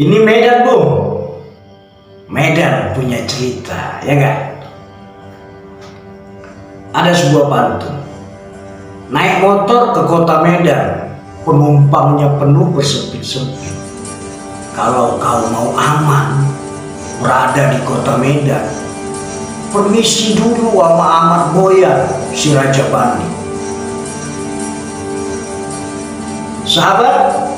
Ini Medan, Bung. Medan punya cerita, ya enggak? Ada sebuah pantun. Naik motor ke kota Medan, penumpangnya penuh bersempit-sempit. Kalau kau mau aman berada di kota Medan, permisi dulu sama Ahmad Boyan, si Raja Bandi. Sahabat,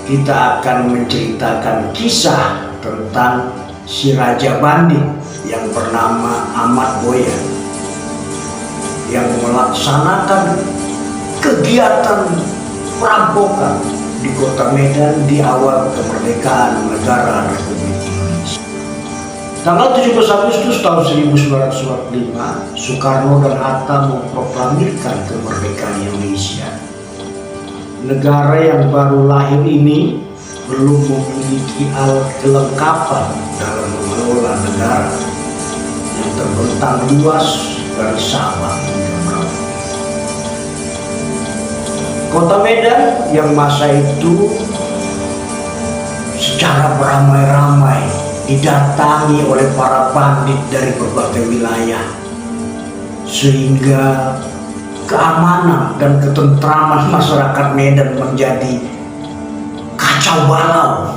kita akan menceritakan kisah tentang si Raja Bandi yang bernama Ahmad Boyan, yang melaksanakan kegiatan perampokan di kota Medan di awal kemerdekaan negara Republik Indonesia. Tanggal 17 Agustus tahun 1945, Soekarno dan Hatta memproklamirkan kemerdekaan Indonesia. Negara yang baru lahir ini belum memiliki alat kelengkapan dalam mengelola negara yang terbentang luas dari Sabang hingga Merauke. Kota Medan yang masa itu secara beramai-ramai didatangi oleh para bandit dari berbagai wilayah, sehingga keamanan dan ketentraman masyarakat Medan menjadi kacau balau.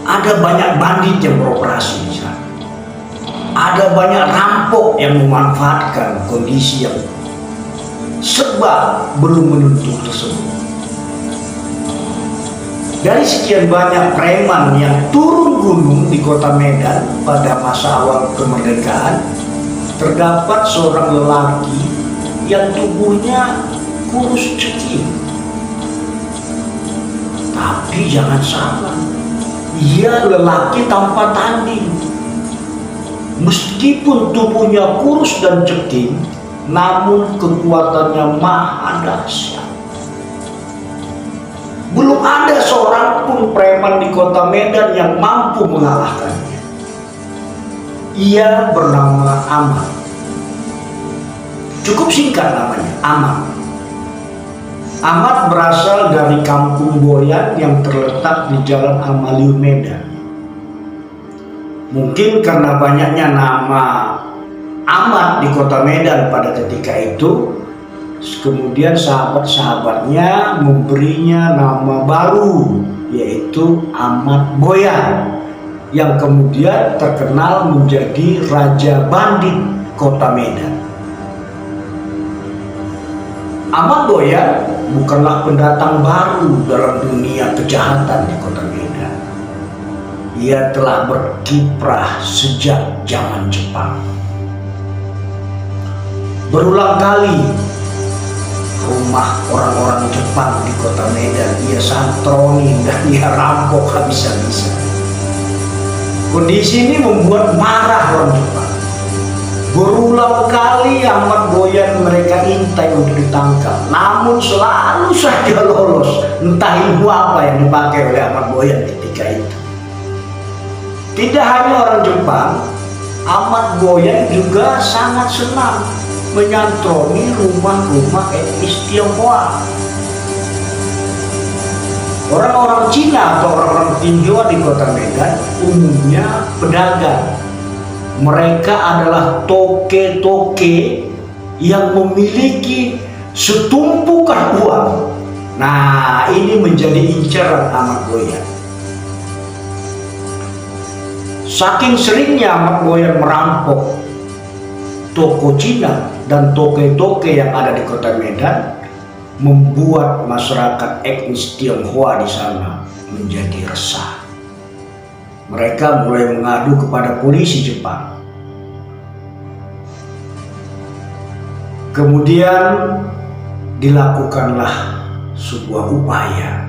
Ada banyak bandit yang beroperasi di sana. Ada banyak rampok yang memanfaatkan kondisi yang serba belum menentu tersebut. Dari sekian banyak preman yang turun gunung di kota Medan pada masa awal kemerdekaan, terdapat seorang lelaki yang tubuhnya kurus ceking. Tapi jangan salah, ia lelaki tanpa tanding. Meskipun tubuhnya kurus dan ceking, namun kekuatannya maha dahsyat. Belum ada seorang pun preman di kota Medan yang mampu mengalahkannya. Ia bernama Ahmad. Cukup singkat namanya, Ahmad. Ahmad berasal dari kampung Boyan yang terletak di Jalan Amaliun Medan. Mungkin karena banyaknya nama Ahmad di kota Medan pada ketika itu, kemudian sahabat-sahabatnya memberinya nama baru, yaitu Ahmad Boyan, yang kemudian terkenal menjadi Raja Bandit kota Medan. Ahmad Boyan bukanlah pendatang baru dalam dunia kejahatan di kota Medan. Ia telah berkiprah sejak zaman Jepang. Berulang kali rumah orang-orang Jepang di kota Medan ia santroni dan ia rampok habis-habisan. Kondisi ini membuat marah orang Jepang. Berulang kali Ahmad Boyan mereka intai untuk ditangkap, namun selalu saja lolos. Entah ilmu apa yang dipakai oleh Ahmad Boyan ketika itu. Tidak hanya orang Jepang, Ahmad Boyan juga sangat senang menyantroni rumah-rumah etnis Tionghoa. Orang-orang Cina atau orang-orang Tionghoa di kota Medan umumnya pedagang. Mereka adalah toke-toke yang memiliki setumpukan uang. Nah, ini menjadi incaran Ahmad Boyan. Saking seringnya Ahmad Boyan merampok toko Cina dan toke-toke yang ada di kota Medan, membuat masyarakat etnis Tionghoa di sana menjadi resah. Mereka mulai mengadu kepada polisi Jepang. Kemudian dilakukanlah sebuah upaya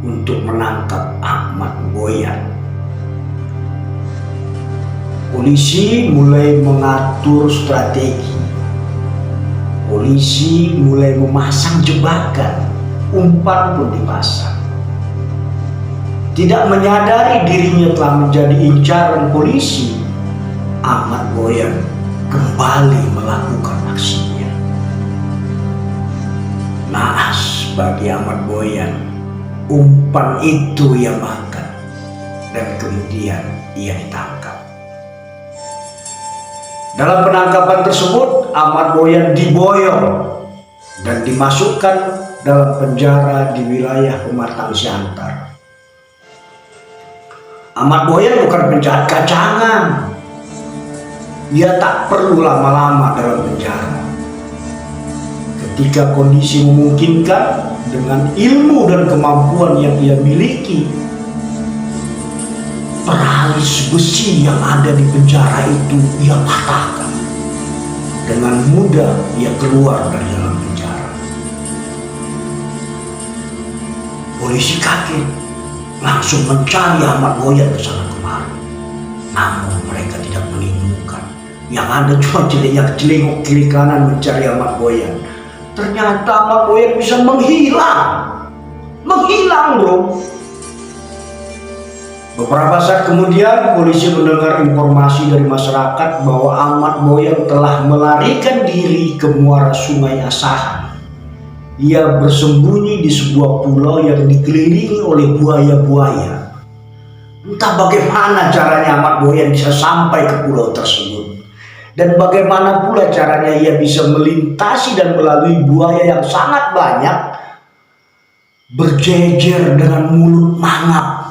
untuk menangkap Ahmad Boyan. Polisi mulai mengatur strategi. Polisi mulai memasang jebakan, umpan pun dipasang. Tidak menyadari dirinya telah menjadi incaran polisi, Ahmad Boyan kembali melakukan aksinya. Naas bagi Ahmad Boyan, umpan itu ia makan. dan kemudian ia ditangkap. Dalam penangkapan tersebut, Ahmad Boyan diboyong dan dimasukkan dalam penjara di wilayah Pematang Siantar. Ahmad Boyan bukan penjahat kacangan. Ia tak perlu lama-lama dalam penjara. Ketika kondisi memungkinkan, dengan ilmu dan kemampuan yang ia miliki, peralis besi yang ada di penjara itu ia patahkan. Dengan mudah ia keluar dari dalam penjara. Polisi kaget, langsung mencari Ahmad Boyan ke sana kemari. Namun mereka tidak menemukan. Yang ada cuma celingak-celinguk kiri kanan mencari Ahmad Boyan. Ternyata Ahmad Boyan bisa menghilang. Menghilang, bro. Beberapa saat kemudian polisi mendengar informasi dari masyarakat bahwa Ahmad Boyan telah melarikan diri ke muara Sungai Asahan. Ia bersembunyi di sebuah pulau yang dikelilingi oleh buaya-buaya. Entah bagaimana caranya Ahmad Boyan bisa sampai ke pulau tersebut. Dan bagaimana pula caranya ia bisa melintasi dan melalui buaya yang sangat banyak berjejer dengan mulut mangap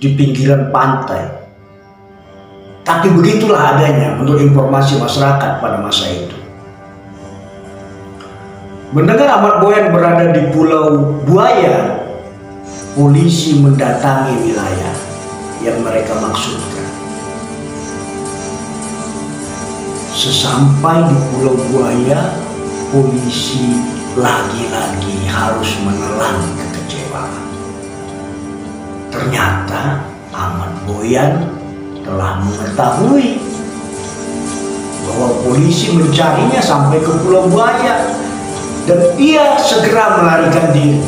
di pinggiran pantai. Tapi begitulah adanya menurut informasi masyarakat pada masa itu. Mendengar Ahmad Boyan berada di Pulau Buaya, polisi mendatangi wilayah yang mereka maksudkan. Sesampai di Pulau Buaya, polisi lagi-lagi harus menelan kekecewaan. Ternyata Ahmad Boyan telah mengetahui bahwa polisi mencarinya sampai ke Pulau Buaya dan ia segera melarikan diri.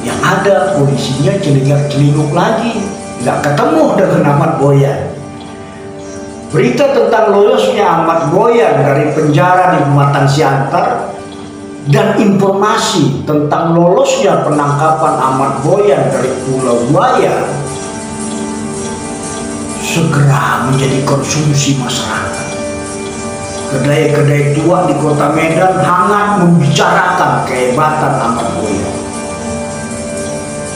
Yang ada polisinya celingak-celinguk lagi, nggak ketemu dengan Ahmad Boyan. Berita tentang lolosnya Ahmad Boyan dari penjara di Pematang Siantar dan informasi tentang lolosnya penangkapan Ahmad Boyan dari Pulau Buaya segera menjadi konsumsi masyarakat. Kedai-kedai tua di kota Medan hangat membicarakan kehebatan Ahmad Boyan.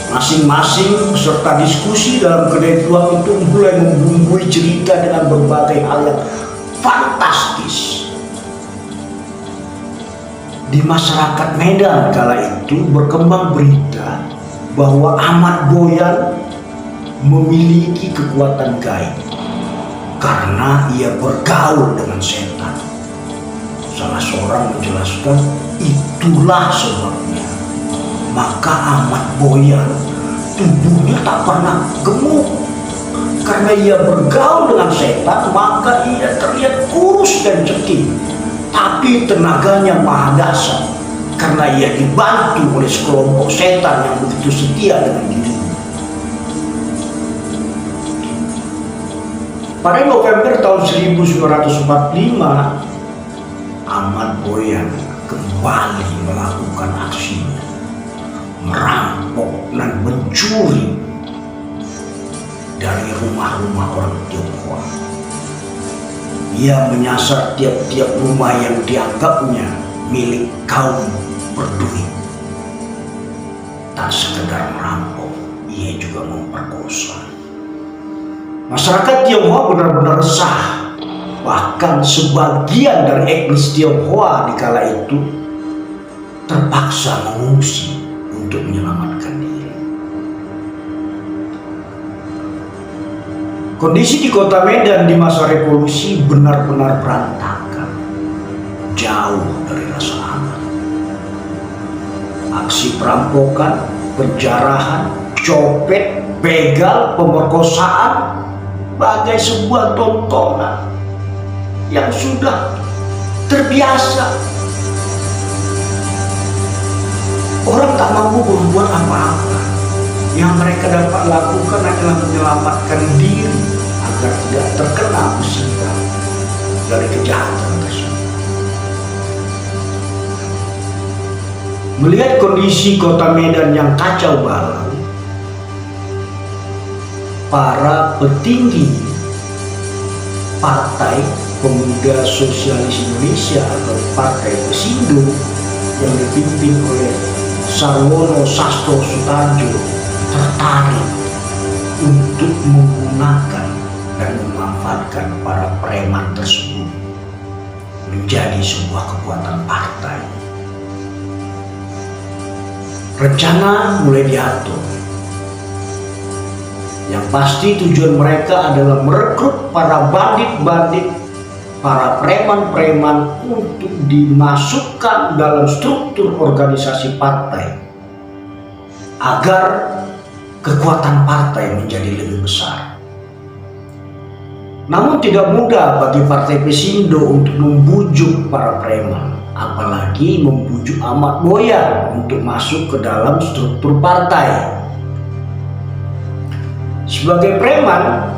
Masing-masing peserta diskusi dalam kedai tua itu mulai membumbui cerita dengan berbagai hal yang fantastis. Di masyarakat Medan kala itu berkembang berita bahwa Ahmad Boyan memiliki kekuatan gaib karena ia bergaul dengan setan. Salah seorang menjelaskan itulah sebabnya maka Ahmad Boyan tubuhnya tak pernah gemuk. Karena ia bergaul dengan setan, maka ia terlihat kurus dan cekik. Tapi tenaganya maha dahsyat karena ia dibantu oleh sekelompok setan yang begitu setia dengan dirinya. Pada November tahun 1945, Ahmad Boyan kembali melakukan aksinya, merampok dan mencuri dari rumah-rumah orang Tionghoa. Ia menyasar tiap-tiap rumah yang dianggapnya milik kaum berduit. Tak sekedar merampok, ia juga memperkosa. Masyarakat Tionghoa benar-benar resah. Bahkan sebagian dari etnis Tionghoa di kala itu terpaksa mengungsi untuk menyelamatkan diri. Kondisi di kota Medan di masa revolusi benar-benar berantakan, jauh dari rasa aman. Aksi perampokan, penjarahan, copet, begal, pemerkosaan bagai sebuah tontonan yang sudah terbiasa. Orang tak mampu berbuat apa-apa. Yang mereka dapat lakukan adalah menyelamatkan diri agar tidak terkena musibah dari kejahatan tersebut. Melihat kondisi kota Medan yang kacau balau, para petinggi Partai Pemuda Sosialis Indonesia atau Partai Pesindo yang dipimpin oleh Sarwono Sastro Sutardjo tertarik untuk menggunakan dan memanfaatkan para preman tersebut menjadi sebuah kekuatan partai. Rencana mulai diatur. Yang pasti tujuan mereka adalah merekrut para bandit-bandit, para preman-preman untuk dimasukkan dalam struktur organisasi partai agar kekuatan partai menjadi lebih besar. Namun tidak mudah bagi Partai Pesindo untuk membujuk para preman, apalagi membujuk Ahmad Boyan untuk masuk ke dalam struktur partai. Sebagai preman,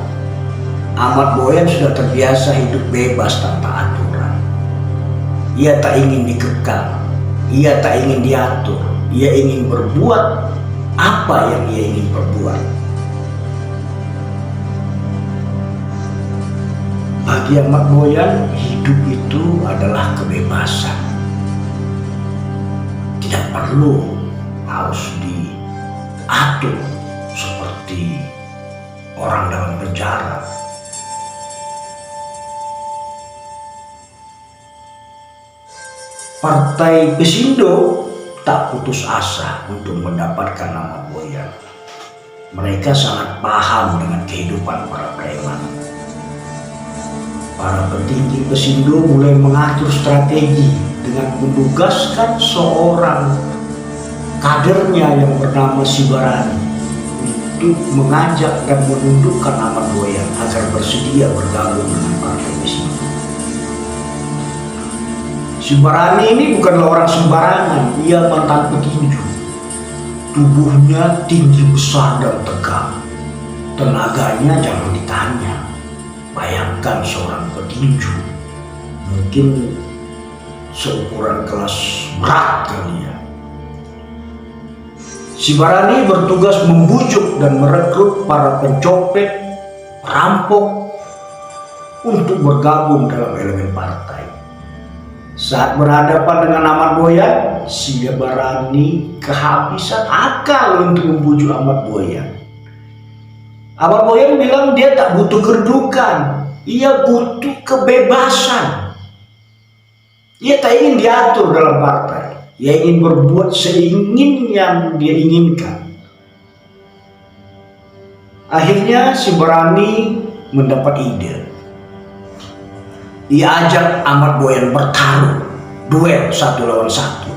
Ahmad Boyan sudah terbiasa hidup bebas tanpa aturan. Ia tak ingin dikekang, ia tak ingin diatur, ia ingin berbuat apa yang ia ingin perbuat. Bagi Ahmad Boyan, hidup itu adalah kebebasan. Tidak perlu harus diatur seperti orang dalam penjara. Partai Pesindo tak putus asa untuk mendapatkan Ahmad Boyan. Mereka sangat paham dengan kehidupan para preman. Para petinggi Pesindo mulai mengatur strategi dengan menugaskan seorang kadernya yang bernama Sibarani untuk mengajak dan menundukkan Ahmad Boyan agar bersedia bergabung dengan Partai Pesindo. Sibarani ini bukanlah orang sembarangan, ia mantan petinju. Tubuhnya tinggi, besar dan tegap. Tenaganya jangan ditanya. Bayangkan seorang petinju, mungkin seukuran kelas berat kali ya. Sibarani bertugas membujuk dan merekrut para pencopet, perampok untuk bergabung dalam elemen partai. Saat berhadapan dengan Ahmad Boyan, Sibarani kehabisan akal untuk membujuk Ahmad Boyan. Ahmad Boyan bilang dia tak butuh kedudukan, ia butuh kebebasan. Ia tak ingin diatur dalam partai, ia ingin berbuat seingin yang dia inginkan. Akhirnya Sibarani mendapat ide. Ia ajak Ahmad Boyan bertarung, duel 1 lawan 1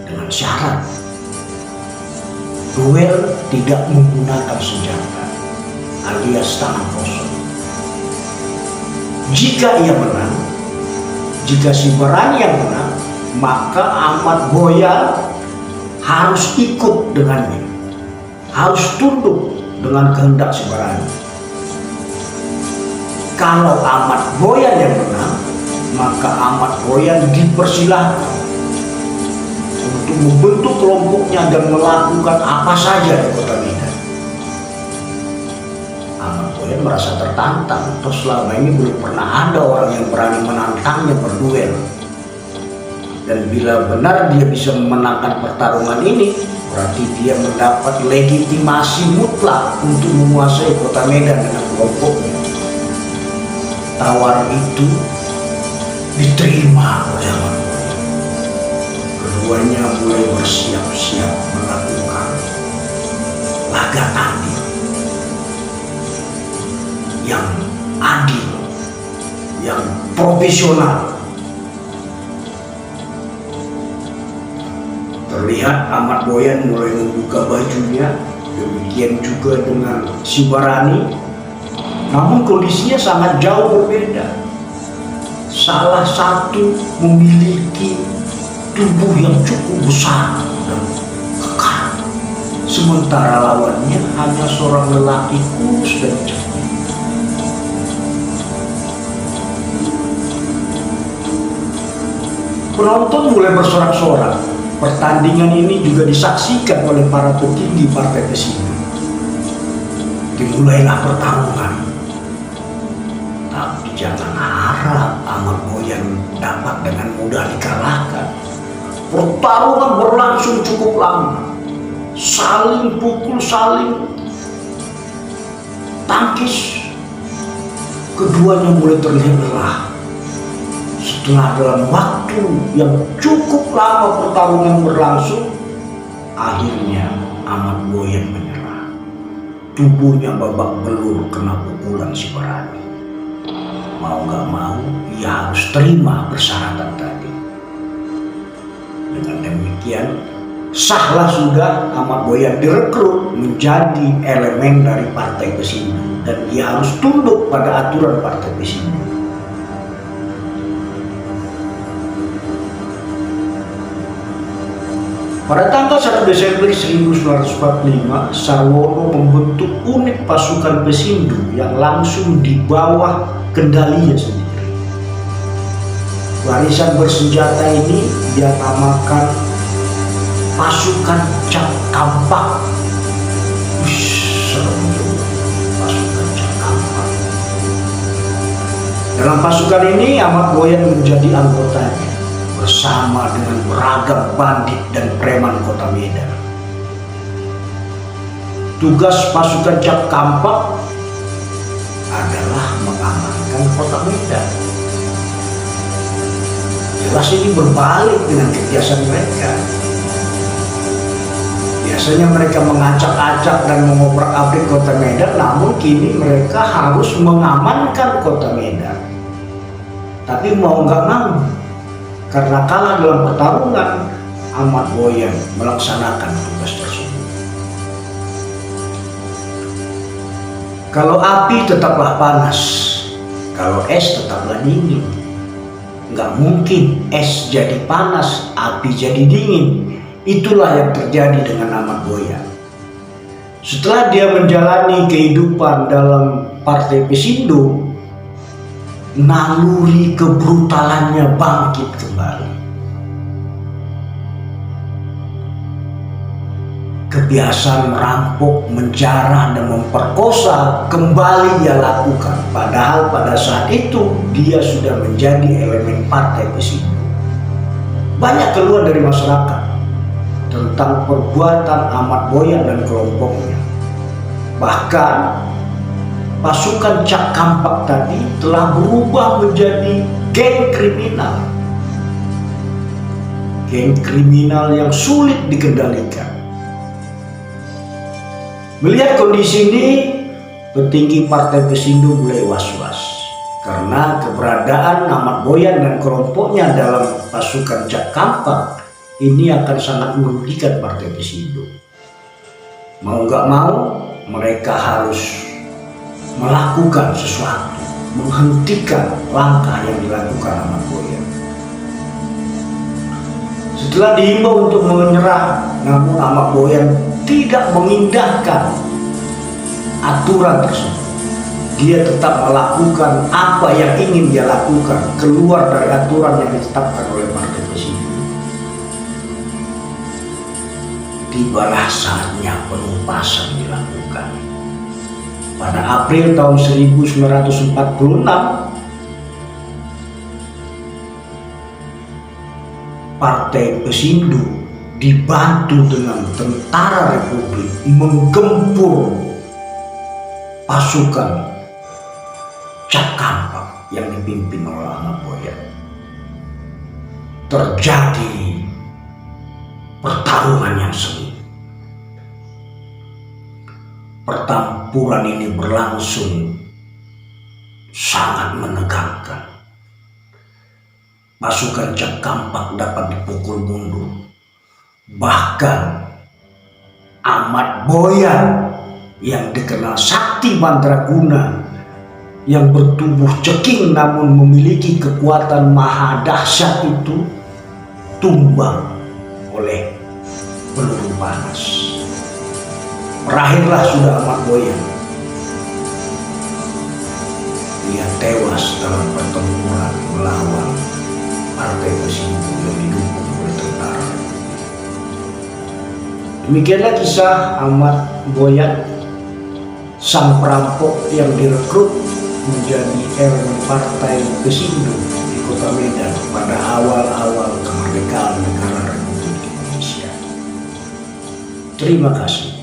dengan syarat duel tidak menggunakan senjata alias tangan kosong. Jika ia menang, jika Sibarani yang menang, maka Ahmad Boyan harus ikut dengannya, harus tunduk dengan kehendak Sibarani. Kalau Ahmad Boyan yang menang, maka Ahmad Boyan dipersilahkan untuk membentuk kelompoknya dan melakukan apa saja di kota Medan. Ahmad Boyan merasa tertantang, terus selama ini belum pernah ada orang yang berani menantangnya berduel. Dan bila benar dia bisa memenangkan pertarungan ini, berarti dia mendapat legitimasi mutlak untuk menguasai kota Medan dengan kelompoknya. Tawaran itu diterima oleh Ahmad Boyan. Keduanya mulai bersiap-siap melakukan laga tanding yang adil, yang profesional. Terlihat Ahmad Boyan mulai membuka bajunya, demikian juga dengan Sibarani. Namun kondisinya sangat jauh berbeda. Salah satu memiliki tubuh yang cukup besar dan kekar, sementara lawannya hanya seorang lelaki kurus dan cantik. Penonton mulai bersorak-sorak. Pertandingan ini juga disaksikan oleh para petinggi Partai Pesindo. Dimulailah pertarungan. Tapi jangan harap Ahmad Boyan dapat dengan mudah dikalahkan. Pertarungan berlangsung cukup lama. Saling pukul, saling tangkis. Keduanya mulai terlihat lelah. Setelah dalam waktu yang cukup lama pertarungan berlangsung, akhirnya Ahmad Boyan menyerah. Tubuhnya babak belur kena pukulan si Barani. Mau gak mau, ia harus terima persyaratan tadi. Dengan demikian, sahlah sudah Ahmad Boyan direkrut menjadi elemen dari Partai Pesindo, dan ia harus tunduk pada aturan Partai Pesindo. Pada tanggal 1 Desember 1945, Sarwono membentuk unit pasukan Pesindo yang langsung di bawah kendalinya sendiri. Barisan bersenjata ini dia namakan pasukan Cap Kampak. Serem juga, pasukan Cap Kampak. Dalam pasukan ini Ahmad Boyan menjadi anggotanya bersama dengan beragam bandit dan preman kota Medan. Tugas pasukan Cap Kampak adalah mengamankan kota Medan. Jelas ini berbalik dengan kebiasaan mereka. Biasanya mereka mengacak-acak dan mengobrak-abrik kota Medan, namun kini mereka harus mengamankan kota Medan. Tapi mau nggak mau, karena kalah dalam pertarungan, Ahmad Boyan melaksanakan tugas tersebut. Kalau api tetaplah panas, kalau es tetaplah dingin. Nggak mungkin es jadi panas, api jadi dingin. Itulah yang terjadi dengan Ahmad Boyan. Setelah dia menjalani kehidupan dalam Partai Pesindo, naluri kebrutalannya bangkit kembali. Kebiasaan merampok, menjarah, dan memperkosa kembali ia lakukan. Padahal pada saat itu dia sudah menjadi elemen Partai Pesindo. Banyak keluhan dari masyarakat tentang perbuatan Ahmad Boyan dan kelompoknya. Bahkan pasukan Cap Kampak tadi telah berubah menjadi geng kriminal. Geng kriminal yang sulit dikendalikan. Melihat kondisi ini, petinggi Partai Pesindo mulai was-was karena keberadaan Ahmad Boyan dan kelompoknya dalam pasukan Cap Kampak ini akan sangat merugikan Partai Pesindo. Mau nggak mau, mereka harus melakukan sesuatu, menghentikan langkah yang dilakukan Ahmad Boyan. Setelah dihimbau untuk menyerah, namun Ahmad Boyan tidak mengindahkan aturan tersebut. Dia tetap melakukan apa yang ingin dia lakukan, keluar dari aturan yang ditetapkan oleh Partai Pesindo. Tibalah saatnya penumpasan dilakukan. Pada April tahun 1946, Partai Pesindo dibantu dengan tentara Republik menggempur pasukan Cap Kampak yang dipimpin oleh Ahmad Boyan. Terjadi pertarungan yang sengit. Pertempuran ini berlangsung sangat menegangkan. Pasukan Cap Kampak dapat dipukul mundur. Bahkan Ahmad Boyan yang dikenal sakti mandraguna, yang bertubuh ceking namun memiliki kekuatan maha dahsyat itu, tumbang oleh peluru panas. Berakhirlah sudah Ahmad Boyan. Dia tewas dalam pertempuran melawan Partai Pesindo yang didukung oleh tentara. Demikianlah kisah Ahmad Boyan. sang perampok yang direkrut menjadi elemen partai Pesindo di Kota Medan pada awal-awal kemerdekaan negara Republik Indonesia. Terima kasih.